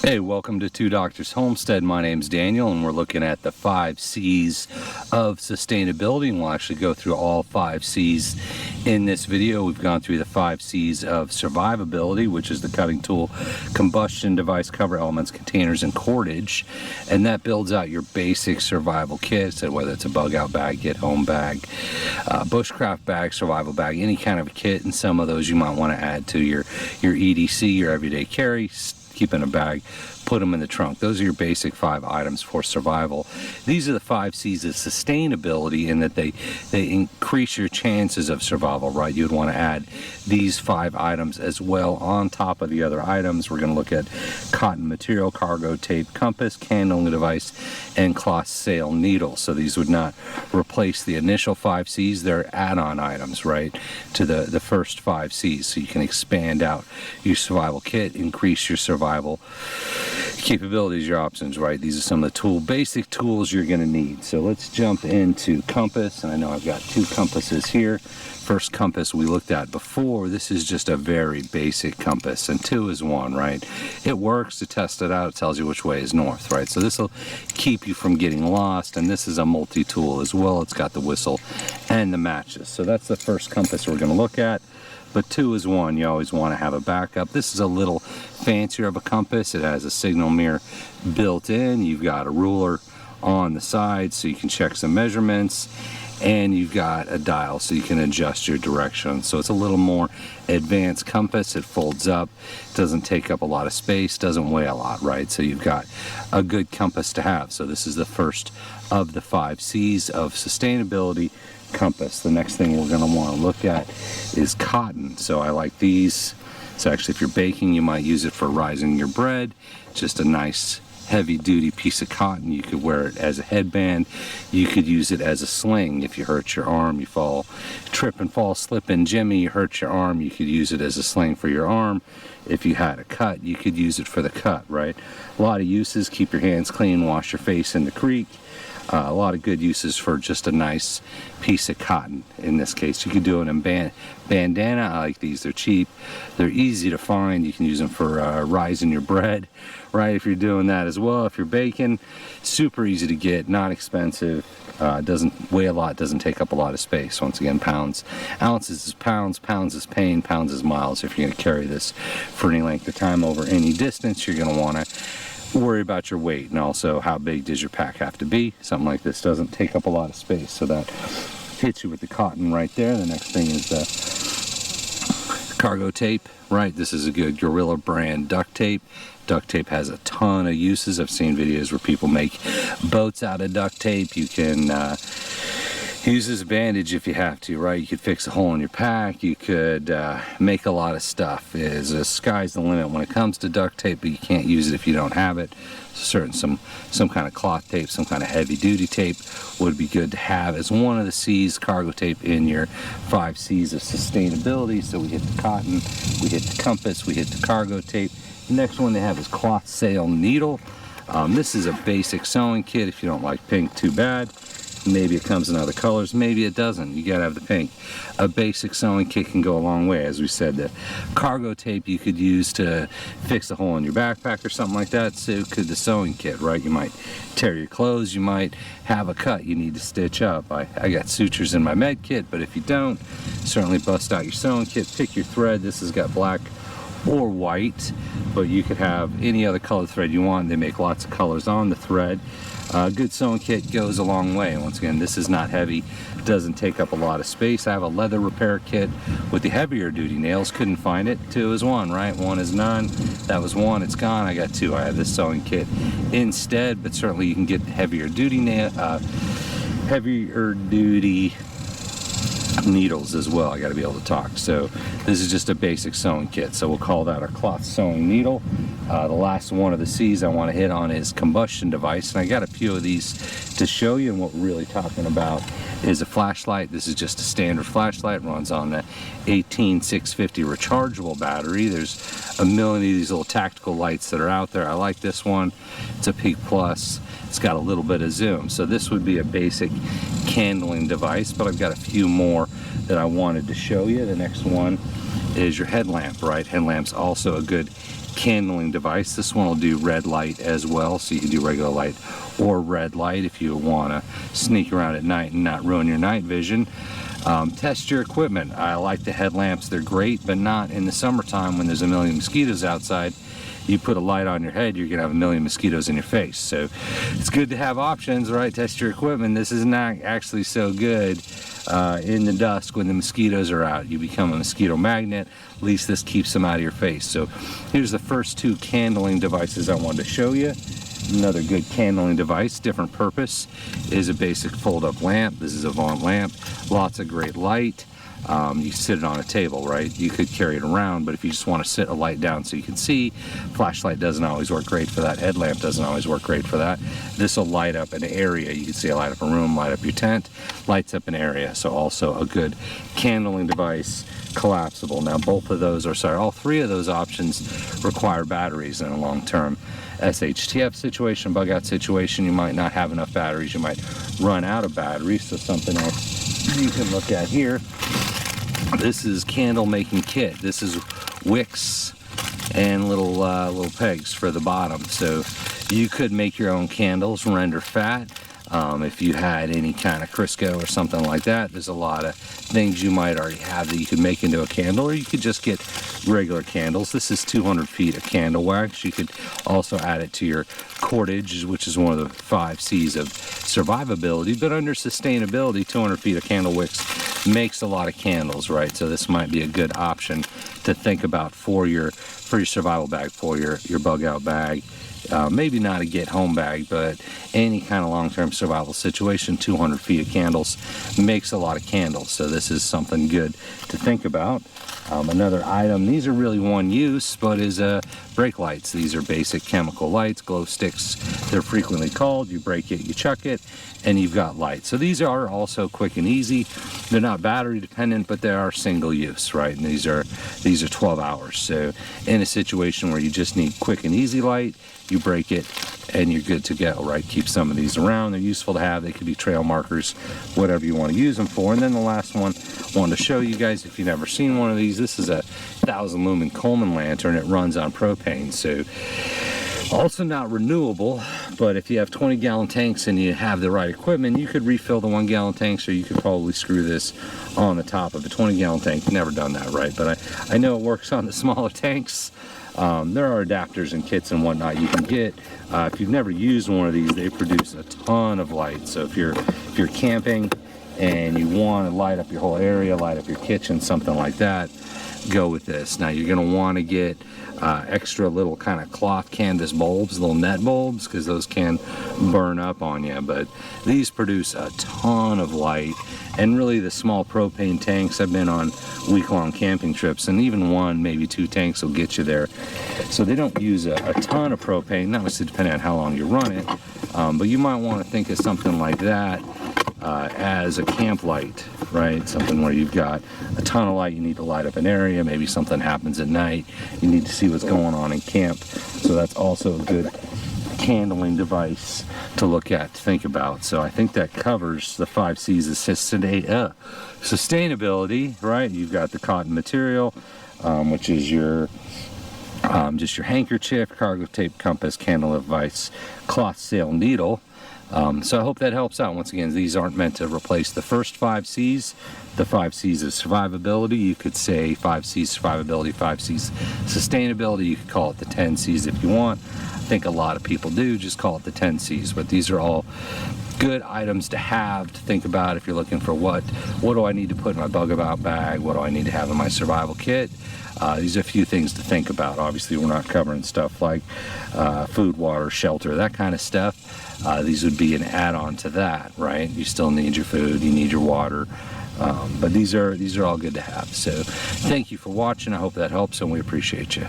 Hey, welcome to Two Doctors Homestead. My name's Daniel, and we're looking at the 5 C's of sustainability, and we'll actually go through all 5 C's in this video. We've gone through the 5 C's of survivability, which is the cutting tool, combustion device, cover elements, containers, and cordage, and that builds out your basic survival kit, so whether it's a bug out bag, get home bag, bushcraft bag, survival bag, any kind of a kit, and some of those you might want to add to your EDC, your everyday carry. Keep in a bag, put them in the trunk. Those are your basic 5 items for survival. These are the 5 C's of sustainability in that they increase your chances of survival, right? You would want to add these 5 items as well on top of the other items. We're going to look at cotton material, cargo tape, compass, candling device, and cloth sail needle. So these would not replace the initial 5 C's. They're add-on items, right, to the first 5 C's. So you can expand out your survival kit, increase your survival capabilities, your options, right? These are some of the basic tools you're going to need. So let's jump into compass, and I know I've got 2 compasses here. First compass we looked at before. This is just a very basic compass, and 2 is 1, right? It works to test it out. It tells you which way is north, right? So this will keep you from getting lost, and this is a multi-tool as well. It's got the whistle and the matches. So that's the first compass we're going to look at. But 2 is 1. You always want to have a backup. This is a little fancier of a compass. It has a signal mirror built in. You've got a ruler on the side so you can check some measurements, and you've got a dial so you can adjust your direction. So it's a little more advanced compass. It folds up, doesn't take up a lot of space, doesn't weigh a lot, right? So you've got a good compass to have. So this is the first of the 5 C's of sustainability, compass. The next thing we're going to want to look at is cotton. So I like these. So actually, if you're baking, you might use it for rising your bread. Just a nice heavy duty piece of cotton. You could wear it as a headband. You could use it as a sling. If you hurt your arm, you fall, trip and fall, slip and jimmy, you hurt your arm, you could use it as a sling for your arm. If you had a cut, you could use it for the cut, right? A lot of uses. Keep your hands clean, wash your face in the creek. A lot of good uses for just a nice piece of cotton. In this case, you could do it in bandana. I like these. They're cheap. They're easy to find. You can use them for rising your bread, right? If you're doing that as well. If you're baking, super easy to get, not expensive. Doesn't weigh a lot, doesn't take up a lot of space. Once again, pounds. Ounces is pounds, pounds is pain, pounds is miles. If you're going to carry this for any length of time over any distance, you're going to want to worry about your weight, and also how big does your pack have to be. Something like this doesn't take up a lot of space, so that hits you with the cotton right there. The next thing is the cargo tape, right? This is a good Gorilla brand duct tape. Duct tape has a ton of uses. I've seen videos where people make boats out of duct tape. You can use this bandage if you have to, right? You could fix a hole in your pack. You could make a lot of stuff. The sky's the limit when it comes to duct tape, but you can't use it if you don't have it. Some kind of cloth tape, some kind of heavy duty tape would be good to have as one of the C's, cargo tape, in your 5 C's of sustainability. So we hit the cotton, we hit the compass, we hit the cargo tape. The next one they have is cloth sail needle. This is a basic sewing kit. If you don't like pink, too bad. Maybe it comes in other colors, maybe it doesn't. You gotta have the pink. A basic sewing kit can go a long way. As we said, the cargo tape you could use to fix a hole in your backpack or something like that. So could the sewing kit, right? You might tear your clothes, you might have a cut you need to stitch up. I got sutures in my med kit, but if you don't, certainly bust out your sewing kit, pick your thread. This has got black or white, but you could have any other color thread you want. They make lots of colors on the thread. Good sewing kit goes a long way. Once again, this is not heavy, doesn't take up a lot of space. I have a leather repair kit with the heavier duty nails. Couldn't find it. 2 is 1, right? 1 is none. That was 1, it's gone. I got 2. I have this sewing kit instead, but certainly you can get heavier duty needles as well. I got to be able to talk. So this is just a basic sewing kit, so we'll call that our cloth sewing needle. The last one of the C's I want to hit on is combustion device, and I got a few of these to show you. And what we're really talking about is a flashlight. This is just a standard flashlight, runs on the 18650 rechargeable battery. There's a million of these little tactical lights that are out there. I like this one. It's a Peak Plus. It's got a little bit of zoom. So this would be a basic candling device, but I've got a few more that I wanted to show you. The next one is your headlamp, right? Headlamp's also a good candling device. This one will do red light as well, so you can do regular light or red light if you want to sneak around at night and not ruin your night vision. Test your equipment. I like the headlamps. They're great, but not in the summertime when there's a million mosquitoes outside. You put a light on your head, you're gonna have a million mosquitoes in your face. So it's good to have options, right? Test your equipment. This is not actually so good in the dusk when the mosquitoes are out. You become a mosquito magnet. At least this keeps them out of your face. So here's the first two candling devices I wanted to show you. Another good candling device, different purpose, is a basic fold-up lamp. This is Avant Lamp. Lots of great light. You sit it on a table, right? You could carry it around, but if you just want to sit a light down so you can see, flashlight doesn't always work great for that. Headlamp doesn't always work great for that. This will light up an area. You can see it light up a room, light up your tent, lights up an area. So also a good candling device, collapsible. Now both of those are, sorry, all three of those options require batteries in a long-term Shtf situation, bug out situation. You might not have enough batteries. You might run out of batteries. So something else you can look at here. This is candle making kit. This is wicks and little pegs for the bottom. So you could make your own candles, render fat. If you had any kind of Crisco or something like that, there's a lot of things you might already have that you could make into a candle, or you could just get regular candles. This is 200 feet of candle wax. You could also add it to your cordage, which is one of the 5 C's of survivability, but under sustainability, 200 feet of candle wicks makes a lot of candles, right? So this might be a good option to think about for your survival bag, for your bug out bag. Maybe not a get home bag, but any kind of long-term survival situation. 200 feet of candles makes a lot of candles, so this is something good to think about. Another item, these are really one use, but is brake lights. These are basic chemical lights, glow sticks, they're frequently called. You break it, you chuck it, and you've got light. So these are also quick and easy. They're not battery dependent, but they are single use, right? And these are 12 hours. So in a situation where you just need quick and easy light, you break it and you're good to go, right? Keep some of these around. They're useful to have. They could be trail markers, whatever you want to use them for. And then the last one I wanted to show you guys, if you've never seen one of these, this is a 1,000 lumen Coleman lantern. It runs on propane. So also not renewable, but if you have 20-gallon tanks and you have the right equipment, you could refill the 1-gallon tanks, or you could probably screw this on the top of a 20-gallon tank. Never done that, right? But I know it works on the smaller tanks. There are adapters and kits and whatnot you can get. If you've never used one of these, they produce a ton of light. So if you're camping and you want to light up your whole area, light up your kitchen, something like that, go with this. Now you're going to want to get extra little kind of cloth canvas bulbs, little net bulbs, because those can burn up on you. But these produce a ton of light, and really the small propane tanks, I've been on week-long camping trips, and even 1, maybe 2 tanks will get you there. So they don't use a ton of propane, obviously depending on how long you run it, but you might want to think of something like that as a camp light, right? Something where you've got a ton of light, you need to light up an area, maybe something happens at night, you need to see what's going on in camp. So that's also a good candling device to look at, to think about. So I think that covers the 5 C's of sustainability, right? You've got the cotton material, which is your just your handkerchief, cargo tape, compass, candle device, cloth sail, needle. So I hope that helps out. Once again, these aren't meant to replace the first 5 C's. The 5 C's of survivability. You could say 5 C's survivability, 5 C's sustainability. You could call it the 10 C's if you want. I think a lot of people do just call it the 10 C's, but these are all good items to have, to think about if you're looking for what do I need to put in my bug out bag, what do I need to have in my survival kit. These are a few things to think about. Obviously, we're not covering stuff like food, water, shelter, that kind of stuff. These would be an add-on to that, right? You still need your food, you need your water, but these are all good to have. So thank you for watching. I hope that helps, and we appreciate you.